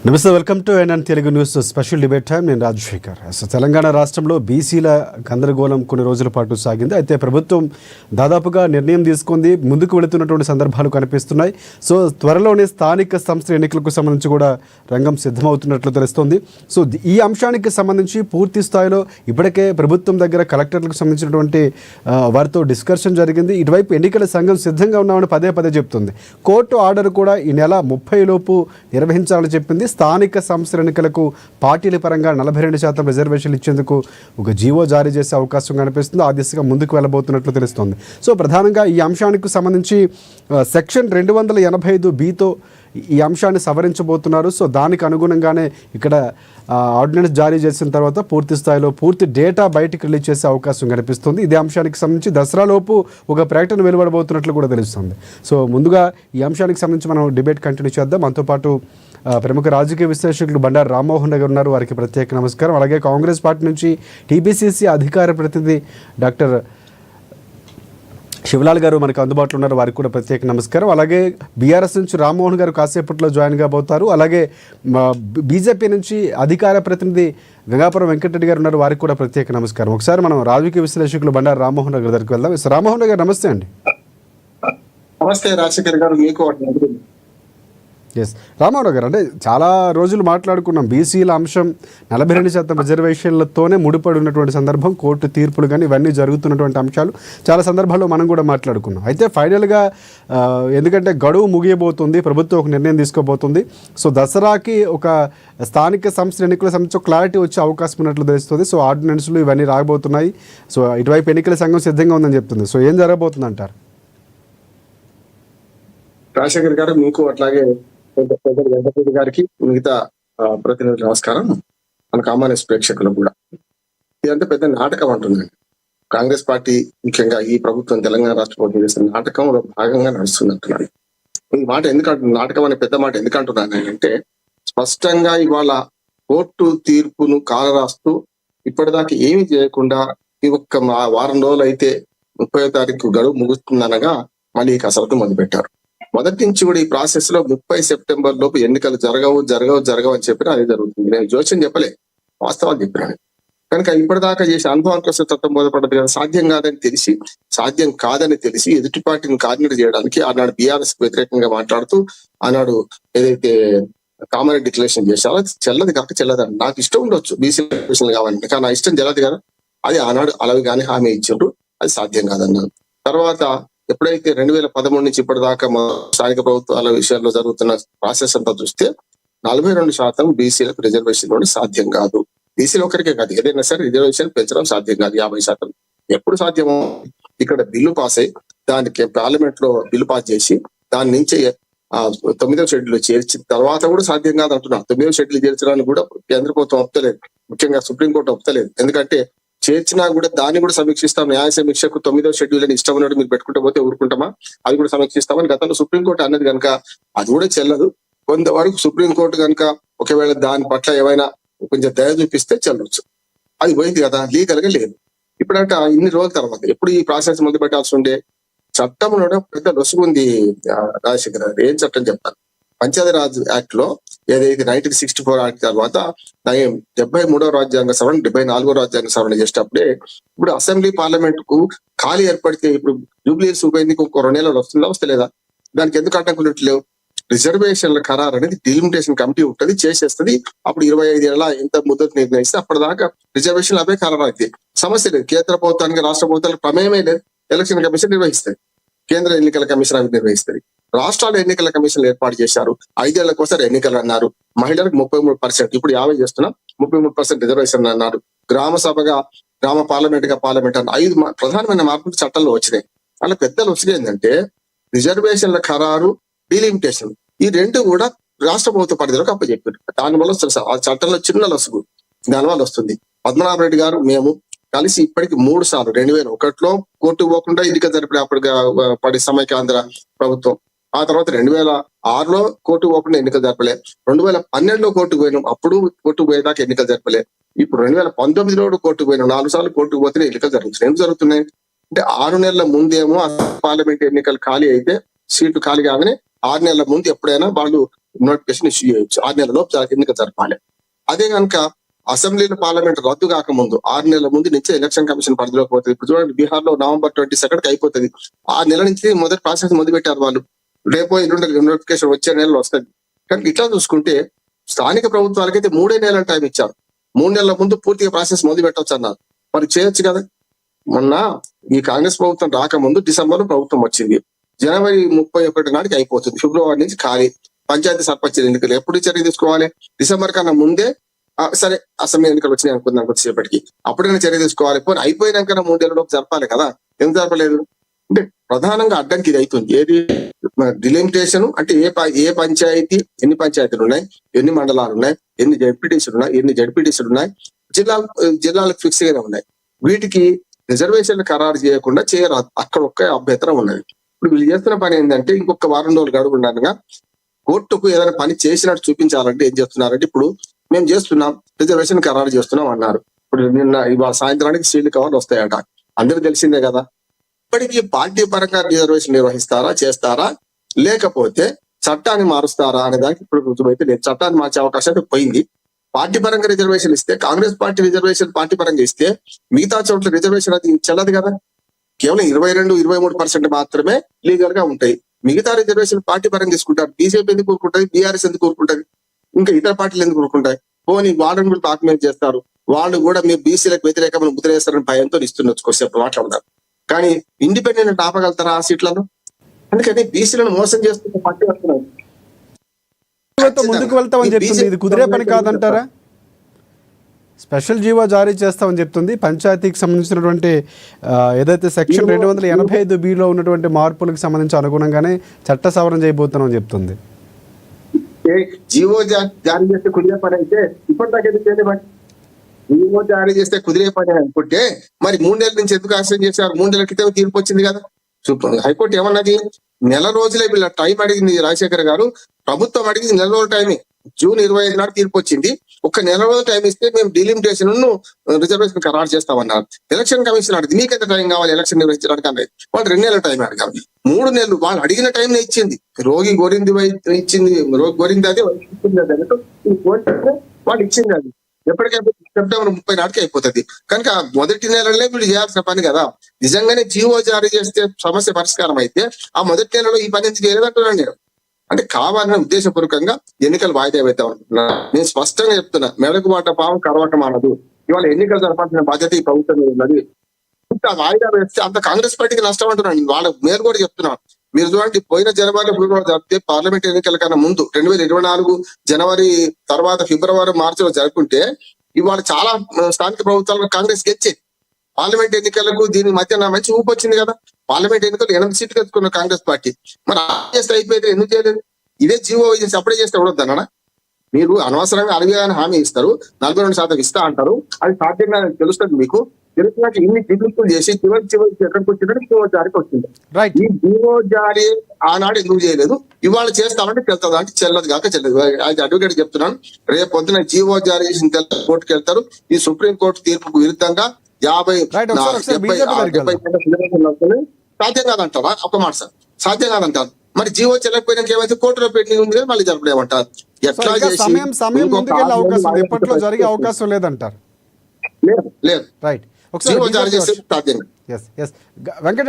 నమస్తే, welcome to NN Telugu news special debate time. నేను రాజశేఖర్. తెలంగాణ రాష్ట్రంలో బీసీల గందరగోళం కొన్ని రోజుల పాటు సాగింది. అయితే ప్రభుత్వం దాదాపుగా నిర్ణయం తీసుకుంది, ముందుకు వెళుతున్నటువంటి సందర్భాలు కనిపిస్తున్నాయి. సో త్వరలోనే స్థానిక సంస్థల ఎన్నికలకు సంబంధించి కూడా రంగం సిద్ధమవుతున్నట్లు తెలుస్తోంది. సో ఈ అంశానికి సంబంధించి పూర్తి స్థాయిలో ఇప్పటికే ప్రభుత్వం దగ్గర కలెక్టర్లకు సంబంధించినటువంటి వారితో డిస్కషన్ జరిగింది. ఇటువైపు ఎన్నికల సంఘం సిద్ధంగా ఉన్నామని పదే పదే చెప్తుంది. కోర్టు ఆర్డర్ కూడా ఈ నెల 30 లోపు నిర్వహించాలని చెప్పింది. స్థానిక సంస్థల ఎన్నికలకు పార్టీల పరంగా 42% రిజర్వేషన్లు ఇచ్చేందుకు ఒక జీవో జారీ చేసే అవకాశం కనిపిస్తుంది. ఆ దిశగా ముందుకు వెళ్ళబోతున్నట్లు తెలుస్తోంది. సో ప్రధానంగా ఈ అంశానికి సంబంధించి సెక్షన్ 285(b)తో ఈ అంశాన్ని సవరించబోతున్నారు. సో దానికి అనుగుణంగానే ఇక్కడ ఆర్డినెన్స్ జారీ చేసిన తర్వాత పూర్తి స్థాయిలో పూర్తి డేటా బయటికి రిలీజ్ చేసే అవకాశం కనిపిస్తుంది. ఇదే అంశానికి సంబంధించి దసరాలోపు ఒక ప్రకటన వెలువడబోతున్నట్లు కూడా తెలుస్తుంది. సో ముందుగా ఈ అంశానికి సంబంధించి మనం డిబేట్ కంటిన్యూ చేద్దాం. మనతో పాటు ప్రముఖ రాజకీయ విశ్లేషకులు బండారు రామ్మోహన్ గారు ఉన్నారు. వారికి ప్రత్యేక నమస్కారం. అలాగే కాంగ్రెస్ పార్టీ నుంచి టీపీసీసీ అధికార ప్రతినిధి డాక్టర్ శివలాల్ గారు మనకు అందుబాటులో ఉన్నారు. వారికి కూడా ప్రత్యేక నమస్కారం. అలాగే బీఆర్ఎస్ నుంచి రామ్మోహన్ గారు కాసేపట్లో జాయిన్ కాబోతారు. అలాగే బీజేపీ నుంచి అధికార ప్రతినిధి గంగాపురం వెంకటరెడ్డి గారు ఉన్నారు. వారికి కూడా ప్రత్యేక నమస్కారం. ఒకసారి మనం రాజకీయ విశ్లేషకులు బండారు రామ్మోహన్ గారి దగ్గరికి వెళ్దాం. రామ్మోహన్ గారు నమస్తే అండి. నమస్తే రాజశేఖర్ గారు, మీకు ఎస్ రామ్మోహన్ గారు, అంటే చాలా రోజులు మాట్లాడుకున్నాం బీసీల అంశం 42% రిజర్వేషన్లతోనే ముడిపడి ఉన్నటువంటి సందర్భం, కోర్టు తీర్పులు కానీ ఇవన్నీ జరుగుతున్నటువంటి అంశాలు చాలా సందర్భాల్లో మనం కూడా మాట్లాడుకున్నాం. అయితే ఫైనల్గా ఎందుకంటే గడువు ముగియబోతుంది, ప్రభుత్వం ఒక నిర్ణయం తీసుకోబోతుంది. సో దసరాకి ఒక స్థానిక సంస్థల ఎన్నికల సంబంధించి క్లారిటీ వచ్చే అవకాశం ఉన్నట్లు తెలుస్తుంది. సో ఆర్డినెన్స్లు ఇవన్నీ రాబోతున్నాయి. సో ఇటువైపు ఎన్నికల సంఘం సిద్ధంగా ఉందని చెప్తుంది. సో ఏం జరగబోతుంది అంటారు? రాజశేఖర్ గారు, మీకు అట్లాగే వెంకటరెడ్డి గారికి, మిగతా ప్రతినిధులు నమస్కారం. మన కామన్ ప్రేక్షకులకు కూడా ఇదంటే పెద్ద నాటకం అంటుందండి. కాంగ్రెస్ పార్టీ ముఖ్యంగా ఈ ప్రభుత్వం తెలంగాణ రాష్ట్ర ప్రభుత్వం చేసిన నాటకంలో భాగంగా నడుస్తుంది అంటున్నాను. ఈ మాట ఎందుకంటున్నాను, నాటకం అనే పెద్ద మాట ఎందుకంటున్నాను అంటే, స్పష్టంగా ఇవాళ కోర్టు తీర్పును కాలరాస్తూ ఇప్పటిదాకా ఏమీ చేయకుండా ఈ ఒక్క వారం రోజులు అయితే 30వ తారీఖు గడువు ముగుస్తుందనగా మళ్ళీ ఈ కసరత్తు మొదలుపెట్టారు. మొదటి నుంచి కూడా ఈ ప్రాసెస్ లో 30 సెప్టెంబర్ లోపు ఎన్నికలు జరగవు అని చెప్పినా అదే జరుగుతుంది. నేను జోస్యం చెప్పలే, వాస్తవాలు చెప్పినాను. కనుక ఇప్పటిదాకా చేసే అనుభవం కోసం చట్టం బోధపడ్డది కదా. సాధ్యం కాదని తెలిసి ఎదుటి పార్టీని కార్డినేట్ చేయడానికి ఆనాడు బీఆర్ఎస్ వ్యతిరేకంగా మాట్లాడుతూ ఆనాడు ఏదైతే కామన్ డిక్లరేషన్ చేశారో చెల్లది కాక చెల్లదని. నాకు ఇష్టం ఉండొచ్చు బీసీ కావాలంటే, కానీ నా ఇష్టం చెల్లదు కదా. అది ఆనాడు అలాగే కానీ హామీ ఇచ్చిండ్రు, అది సాధ్యం కాదన్నారు. తర్వాత ఎప్పుడైతే 2013 నుంచి ఇప్పటిదాకా స్థానిక ప్రభుత్వాల విషయాల్లో జరుగుతున్న ప్రాసెస్ అంతా చూస్తే 42% బీసీలకు రిజర్వేషన్ కూడా సాధ్యం కాదు. బీసీలు ఒకరికే కాదు, ఏదైనా సరే రిజర్వేషన్ పెంచడం సాధ్యం కాదు. 50% ఎప్పుడు సాధ్యమో ఇక్కడ బిల్లు పాస్ అయ్యి దానికి పార్లమెంట్ లో బిల్లు పాస్ చేసి దాని నుంచి 9వ షెడ్యూల్ చేర్చిన తర్వాత కూడా సాధ్యం కాదు అంటున్నారు. 9వ షెడ్యూల్ చేర్చడానికి కూడా కేంద్ర ప్రభుత్వం ఒప్పుతలేదు, ముఖ్యంగా సుప్రీంకోర్టు ఒప్పుతలేదు. ఎందుకంటే చేర్చినా కూడా దాన్ని కూడా సమీక్షిస్తాం. న్యాయ సమీక్షకు 9వ షెడ్యూల్ అని ఇష్టం ఉన్నట్టు మీరు పెట్టుకుంటే పోతే ఊరుకుంటామా, అది కూడా సమీక్షిస్తామని గతంలో సుప్రీంకోర్టు అన్నది కనుక అది కూడా చెల్లదు. కొంతవరకు సుప్రీంకోర్టు కనుక ఒకవేళ దాని పట్ల ఏమైనా కొంచెం దయ చూపిస్తే చెల్లవచ్చు. అది పోయింది కదా, లీగల్ గా లేదు. ఇప్పుడంట ఇన్ని రోజుల తర్వాత ఎప్పుడు ఈ ప్రాసెస్ మొదలు పెట్టాల్సి ఉండే. చట్టంలో పెద్ద లొసుగుంది రాజశేఖర్ గారు. ఏం చట్టం చెప్తాను, పంచాయతీరాజ్ యాక్ట్ లో ఏదైతే 1964 యాక్ట్ తర్వాత 73వ రాజ్యాంగ సవరణ 74వ రాజ్యాంగ సవరణ చేసేటప్పుడే ఇప్పుడు అసెంబ్లీ పార్లమెంట్ కు ఖాళీ ఏర్పడితే ఇప్పుడు జూబ్లీస్ ఉప ఎన్నిక ఇంకో 2 నెలలు వస్తలేదా? దానికి ఎందుకు ఆటంకులు? రిజర్వేషన్ల ఖరారు అనేది డిలిమిటేషన్ కమిటీ ఉంటుంది, చేసేస్తుంది. అప్పుడు 25 ఏళ్ళ ఎంత ముద్దతు నిర్ణయిస్తే అప్పటిదాకా రిజర్వేషన్లు అవే ఖరారు అయితే సమస్య లేదు. కేంద్ర ప్రభుత్వానికి రాష్ట్ర ప్రభుత్వాలకు ప్రమేయమే లేదు. ఎలక్షన్ కమిషన్ నిర్వహిస్తుంది, కేంద్ర ఎన్నికల కమిషన్ అవి నిర్వహిస్తుంది. రాష్ట్రాల ఎన్నికల కమిషన్లు ఏర్పాటు చేశారు. 5 ఏళ్లకోసారి ఎన్నికలు అన్నారు. మహిళలకు 33%, ఇప్పుడు 50 చేస్తున్నాం, 33% రిజర్వేషన్ అన్నారు. గ్రామ సభగా గ్రామ పార్లమెంట్ గా పార్లమెంట్ అన్న 5 ప్రధానమైన మార్పులు చట్టంలో వచ్చినాయి. అలా పెద్ద లొసుగు ఏంటంటే రిజర్వేషన్ల ఖరారు, డిలిమిటేషన్, ఈ రెండు కూడా రాష్ట్ర ప్రభుత్వ పరిధిలోకి అప్పచెప్పారు. దానివల్ల ఆ చట్టంలో చిన్న లొసుగు దానివల్ల వస్తుంది. పద్మనాభరెడ్డి గారు మేము కలిసి ఇప్పటికి 3 సార్లు 2001లో కోర్టుకు పోకుండా ఎన్నిక జరిపిన అప్పటి సమైక్యాంధ్ర ప్రభుత్వం. ఆ తర్వాత 2006లో కోర్టుకు పోకుండా ఎన్నికలు జరపలే. 2012లో కోర్టుకు పోయినాం, అప్పుడు కోర్టుకు పోయేదాకా ఎన్నికలు జరపలే. ఇప్పుడు 2019లో కోర్టుకు పోయినాం, 4 సార్లు కోర్టుకు పోతే ఎన్నికలు జరుగుతున్నాయి. ఎందుకు జరుగుతున్నాయి అంటే 6 నెలల ముందేమో పార్లమెంట్ ఎన్నికలు ఖాళీ అయితే సీట్లు ఖాళీ కాగానే 6 నెలల ముందు ఎప్పుడైనా వాళ్ళు నోటిఫికేషన్ ఇష్యూ చేయొచ్చు. 6 నెలల లోపు ఎన్నిక జరపాలి. అదే కనుక అసెంబ్లీలో పార్లమెంట్ రద్దు కాకముందు 6 నెలల ముందు నుంచి ఎలక్షన్ కమిషన్ పరిధిలోకి పోతుంది. ఇప్పుడు చూడండి, బీహార్ లో November 22 అయిపోతుంది. 6 నెలల నుంచి మొదటి ప్రాసెస్ మొదలు పెట్టారు వాళ్ళు. రేపో ఎల్లుండి నోటిఫికేషన్ వచ్చే నెలలో వస్తుంది. కానీ ఇట్లా చూసుకుంటే స్థానిక ప్రభుత్వాలకైతే 3 నెలల టైం ఇచ్చారు. 3 నెలల ముందు పూర్తిగా ప్రాసెస్ మొదలు పెట్టవచ్చు అన్నారు. మరి చేయొచ్చు కదా. మొన్న ఈ కాంగ్రెస్ ప్రభుత్వం రాకముందు డిసెంబర్ లో ప్రభుత్వం వచ్చింది. జనవరి 31 నాటికి అయిపోతుంది. ఫిబ్రవరి నుంచి ఖాళీ. పంచాయతీ సర్పంచ్ ఎన్నికలు ఎప్పుడు చర్య తీసుకోవాలి? డిసెంబర్ కన్నా ముందే. సరే, అసెంబ్లీ ఎన్నికలు వచ్చినాయి అనుకుందాం కొద్దిసేపటికి, అప్పుడైనా చర్య తీసుకోవాలి. పోనీ అయిపోయినాక 3 నెలల లోపు జరపాలి కదా. ఎందుకు జరపలేదు అంటే ప్రధానంగా అడ్డంకి ఇది అవుతుంది. ఏది డిలిమిటేషన్ అంటే ఏ పంచాయతీ, ఎన్ని పంచాయతీలు ఉన్నాయి, ఎన్ని మండలాలు ఉన్నాయి, ఎన్ని జడ్పీటీసీలు ఉన్నాయి, జిల్లాలకు ఫిక్స్ గానే ఉన్నాయి. వీటికి రిజర్వేషన్లు ఖరారు చేయకుండా చేయరాదు. అక్కడ ఒక్క అభ్యంతరం ఉన్నది. ఇప్పుడు వీళ్ళు చేస్తున్న పని ఏంటంటే ఇంకొక వారం రోజులు గడువు ఉండగా కోర్టుకు ఏదైనా పని చేసినట్టు చూపించాలంటే ఏం చేస్తున్నారంటే, ఇప్పుడు మేము చేస్తున్నాం, రిజర్వేషన్ ఖరారు చేస్తున్నాం అన్నారు. ఇప్పుడు ఇవాళ సాయంత్రానికి సీల్డ్ కవర్లు వస్తాయట. అందరికి తెలిసిందే కదా. ఇప్పటికీ పార్టీ పరంగా రిజర్వేషన్ నిర్వహిస్తారా, చేస్తారా, లేకపోతే చట్టాన్ని మారుస్తారా అనే దానికి ఇప్పుడు రుజువైతే లేదు. చట్టాన్ని మార్చే అవకాశం అయితే పోయింది. పార్టీ పరంగా రిజర్వేషన్ ఇస్తే, కాంగ్రెస్ పార్టీ రిజర్వేషన్ పార్టీ పరంగా ఇస్తే మిగతా చోట్ల రిజర్వేషన్ అది చెల్లదు కదా. కేవలం 22-23% మాత్రమే లీగల్ గా ఉంటాయి. మిగతా రిజర్వేషన్ పార్టీ పరంగా తీసుకుంటారు. బీజేపీ ఎందుకు కోరుకుంటుంది, బీఆర్ఎస్ ఎందుకు కోరుకుంటది, ఇంకా ఇతర పార్టీలు ఎందుకు కోరుకుంటాయి? పోనీ వాళ్ళని కూడా డాక్యుమెంట్ చేస్తారు. వాళ్ళు కూడా మీరు బీసీలకు వ్యతిరేకమైన ముద్ర వేస్తారని భయంతో ఇస్తున్నచ్చు కొద్దిసేపు మాట్లాడతారు. కానీ ఇండిపెండెంట్ ఆపగలుగుతారా ఆ సీట్లను? అందుకని బీసీలను మోసం చేస్తున్న పార్టీ వస్తున్నారు. ముందుకు వెళ్తామని చెప్తుంది. ఇది కుదిరే పని కాదంటారా? స్పెషల్ జీవో జారీ చేస్తామని చెప్తుంది. పంచాయతీకి సంబంధించినటువంటి ఏదైతే సెక్షన్ 285B ఉన్నటువంటి మార్పులకు సంబంధించి అనుగుణంగానే చట్ట సవరణ చేయబోతున్నామని చెప్తుంది. జీవో జారీ చేస్తే కుదిరే పని అయితే ఇప్పటిదాకా చేయలేమండి. జీవో జారీ చేస్తే కుదిరే పని అనుకుంటే మరి 3 నెలల నుంచి ఎందుకు ఆశ్రయం చేశారు? 3 నెలల క్రితం తీర్పు వచ్చింది కదా. హైకోర్టు ఏమన్నది? నెల రోజులే వీళ్ళ టైం అడిగింది. రాజశేఖర్ గారు ప్రభుత్వం అడిగింది నెల రోజుల టైమే. జూన్ 25 నాడు తీర్పు వచ్చింది. ఒక నెల రోజులు టైం ఇస్తే మేము డిలిమిటేషన్ రిజర్వేషన్ ఖరారు చేస్తామన్నారు. ఎలక్షన్ కమిషన్ అడిగింది, మీకెంత టైం కావాలి ఎలక్షన్ నిర్వహించడానికి అన్నది. వాళ్ళు 2 నెలల టైం అడిగారు. 3 నెలలు వాళ్ళు అడిగిన టైం ఇచ్చింది. రోగి గోరింది ఇచ్చింది, రోగి గోరింది అదే అన్నట్టు వాళ్ళు ఇచ్చింది. అది ఎప్పటికైనా సెప్టెంబర్ 30 నాటికి అయిపోతుంది. కనుక మొదటి నెలలోనే వీళ్ళు చేయాల్సిన పని కదా. నిజంగానే జీవో జారీ చేస్తే సమస్య పరిష్కారం అయితే ఆ మొదటి నెలలో ఈ పని ఎందుకు చేయలేదంటున్నాను నేను. అంటే కావాలనే ఉద్దేశపూర్వకంగా ఎన్నికలు వాయిదా వేద్దాం అనుకున్నా. నేను స్పష్టంగా చెప్తున్నా, మెడకు మాట పాము కరవటం అనదు. ఇవాళ ఎన్నికలు జరపాల్సిన బాధ్యత ఈ ప్రభుత్వం మీద ఉన్నది. ఇంత వాయిదా వేస్తే అంత కాంగ్రెస్ పార్టీకి నష్టం అంటున్నాను. వాళ్ళ మీరు కూడా చెప్తున్నాను. మీరు చూడండి, పోయిన జనవరి ఫిబ్రవరి జరిపితే పార్లమెంట్ ఎన్నికల కన్నా ముందు 2024 జనవరి తర్వాత ఫిబ్రవరి మార్చిలో జరుపుకుంటే ఇవాళ చాలా స్థానిక ప్రభుత్వాలను కాంగ్రెస్ గెలిచేది. పార్లమెంట్ ఎన్నికలకు దీని మధ్య మంచి ఊపు వచ్చింది కదా. పార్లమెంట్ ఎన్నికలు 8 సీట్లు ఎత్తుకున్న కాంగ్రెస్ పార్టీ. మరి చేస్తే అయిపోయింది, ఎందుకు చేయలేదు? ఇదే జీవో చేసి అప్పుడే చేస్తే ఉండొద్దన్నా. మీరు అనవసరంగా 60 హామీ ఇస్తారు, 42% ఇస్తా అంటారు. అది సాధ్యంగా తెలుస్తుంది మీకు. తెలుసుకున్నాక ఇన్ని దిగులు చేసి చివరికి ఎక్కడికి వచ్చినట్టు జీవో జారీకి వచ్చింది. ఈ జీవో జారీ ఆనాడు ఎందుకు చేయలేదు? ఇవాళ చేస్తామంటే చెల్తుందా అంటే చెల్లదు కాక చెల్లదు. అది అడ్వకేట్ చెప్తున్నాను. రేపు పొద్దున జీవో జారీ చేసిన కోర్టుకు వెళ్తారు. ఈ సుప్రీం కోర్టు తీర్పుకు విరుద్ధంగా 70 సాధ్యం కాదంటారా? ఒక మాట సార్, సాధ్యం కాదంటారు. మరి జీవో చెల్లకపోయినాక ఏమైతే కోర్టులో పెండింగ్ ఉంది, మళ్ళీ జరపలేమంటారు. ఎట్లా ఎప్పట్లో జరిగే అవకాశం లేదంటారు. లేదు. రైట్. జీవో జారీ చేస్తే సాధ్యం. వెంకట